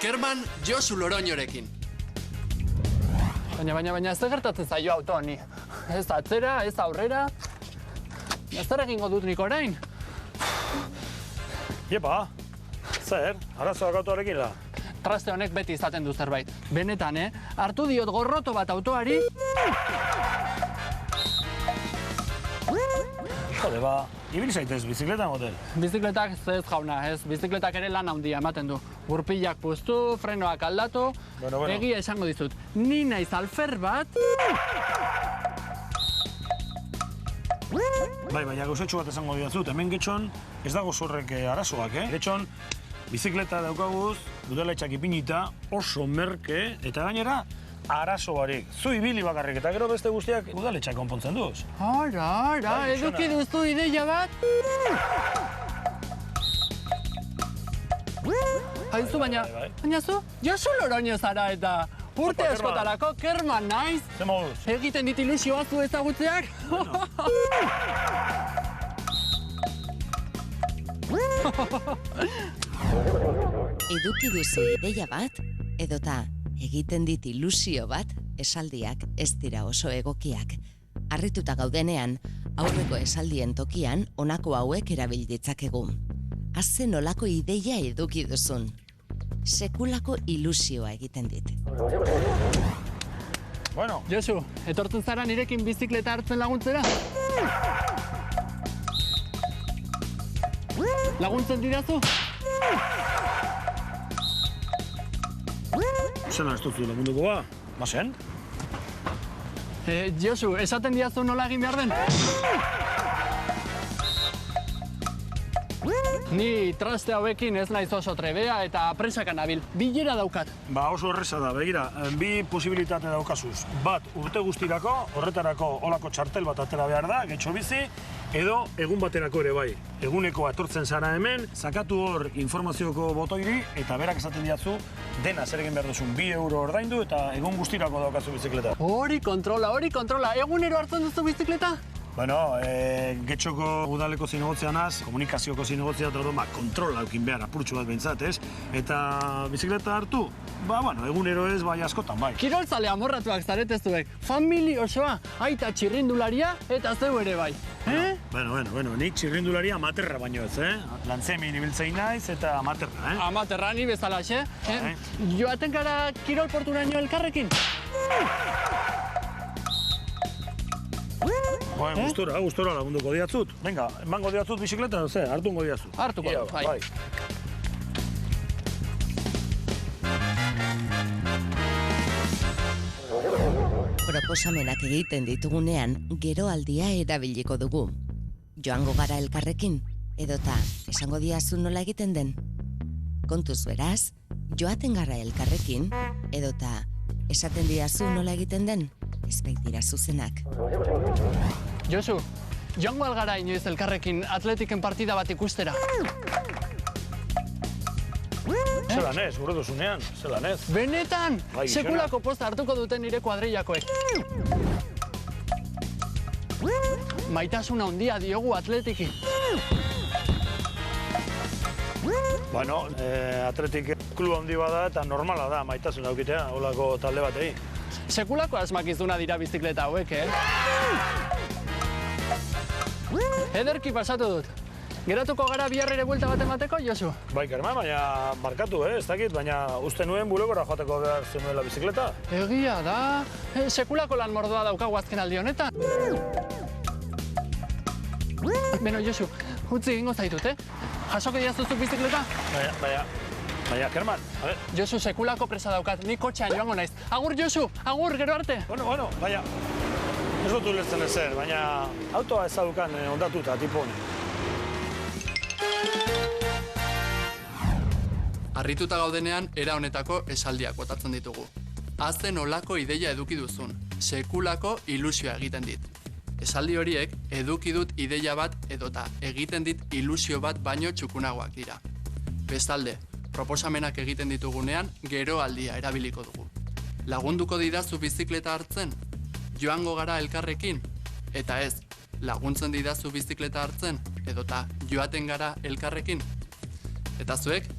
Kerman Josu Loroñorekin. Baina ez da gertatzen zaio auto honi. Ez atzera, ez aurrera. Zer egingo dut nik orain? Iepa, zer, arazoak autoarekin da. Traste honek beti izaten du zerbait. Benetan, hartu diot gorroto bat autoari. Jode, ibil zaitez bizikleta motel. Bizikletak ez jauna, ez. Bizikletak ere lan handia ematen du. Gurpilak puztu, frenoak aldatu. Bueno. Egia esango dizut. Ni naiz alfer bat. Bai, baina gauzatxo bat esango diatzut. Hemen getxon ez dago zorrek arazoak, Getxon bizikleta daukaguz, udaletxak ipinita, oso merke, eta gainera arazo barik. Zu ibili bakarrik, eta gero beste guztiak udaletxak konpontzen duz. Ara, Bai, eduki duzu ideia bat. Haizu, baina zu, Josu Loroño zara eta urte Kerman. askotarako Kerman naiz. Ze moduz? Egiten dit ilusioa zu ezagutzeak. Eduki duzu ideia bat, edota egiten dit ilusio bat, esaldiak ez dira oso egokiak. Harrituta gaudenean, aurreko esaldien tokian honako hauek erabil ditzakegu. Haze nolako ideia eduki duzun. Sekulako ilusioa egiten dit. Bueno, Josu, etortzen zara nirekin bizikleta hartzen laguntzera? Laguntzen didazu? zena ez duzu lagunduko ba? Mazen? Josu, esaten didazu nola egin behar den? Ni traste hauekin ez naiz oso trebea eta presakan nabil. Bilera daukat. Ba oso erreza da, begira, bi posibilitate daukazuz. Bat, urte guztirako, horretarako olako txartel bat atera behar da, getxo bizi, edo egun baterako ere bai. Eguneko etortzen zara hemen, zakatu hor informazioko botoiri, eta berak esaten diatzu, dena zer egin behar duzun, 2 euro ordaindu eta egun guztirako daukazu bizikleta. Hori kontrola. Egunero hartzen duzu bizikleta? Bueno, getxoko udaleko zinegotzeanaz, komunikazioko zinegotzea eta kontrola eukin behar, apurtxo bat behintzat, ez? Eta bizikleta hartu, egunero ez, bai askotan, bai. Kiroltzale amorratuak zaretezuek. Famili osoa, aita txirrindularia eta zeu ere bai. Bueno, nik txirrindularia amaterra baino ez, Lantzemin ibiltzein naiz eta amaterra, Amaterra ni bezalaxe. Joaten gara kirolporturaino elkarrekin? Gustora lagunduko diatzut. Venga, emango diatzut bizikleta, hartungo diatzut. Hartuko, bai. Proposamenak egiten ditugunean, geroaldia erabiliko dugu. Joango gara elkarrekin, edota esango diazu nola egiten den. Kontuz beraz, joaten gara elkarrekin, edota esaten diazu nola egiten den, ez baitira zuzenak. Josu, joango algara inoiz elkarrekin atletiken partida bat ikustera. Zelan ez, gure duzunean, zelan ez. Benetan, Bai, sekulako posta hartuko duten nire kuadrillakoek. Maitasuna handia diogu atletiki. Bueno, atletik klub handi bada eta normala da maitasuna aukitea, holako talde batei. Sekulako asmakizuna dira bizikleta hauek, Ederki pasatu dut. Geratuko gara bihar ere buelta bat emateko, Josu? Bai, Kerman, baina barkatu, ez dakit, baina uste nuen bulegora joateko behar zenuela bizikleta. Egia da. Sekulako lan mordoa daukagu azken aldi honetan. Beno, Josu, utzi egingo zaitut, Jasoko diazuzu bizikleta? Baina, Kerman, a ver. Josu, sekulako presa daukat, ni kotxean joango naiz. Agur, Josu, agur, gero arte. Bueno, baina, ez dut ulertzen ezer, baina autoa ez daukan ondatuta, tipo honi. Harrituta gaudenean, era honetako esaldiak botatzen ditugu. Hazen olako ideia eduki duzun, sekulako ilusioa egiten dit. Esaldi horiek, eduki dut ideia bat edota egiten dit ilusio bat baino txukunagoak dira. Bestalde, proposamenak egiten ditugunean, geroaldia erabiliko dugu. Lagunduko didazu bizikleta hartzen? Joango gara elkarrekin? Eta ez, laguntzen didazu bizikleta hartzen? Edota joaten gara elkarrekin? Eta zuek,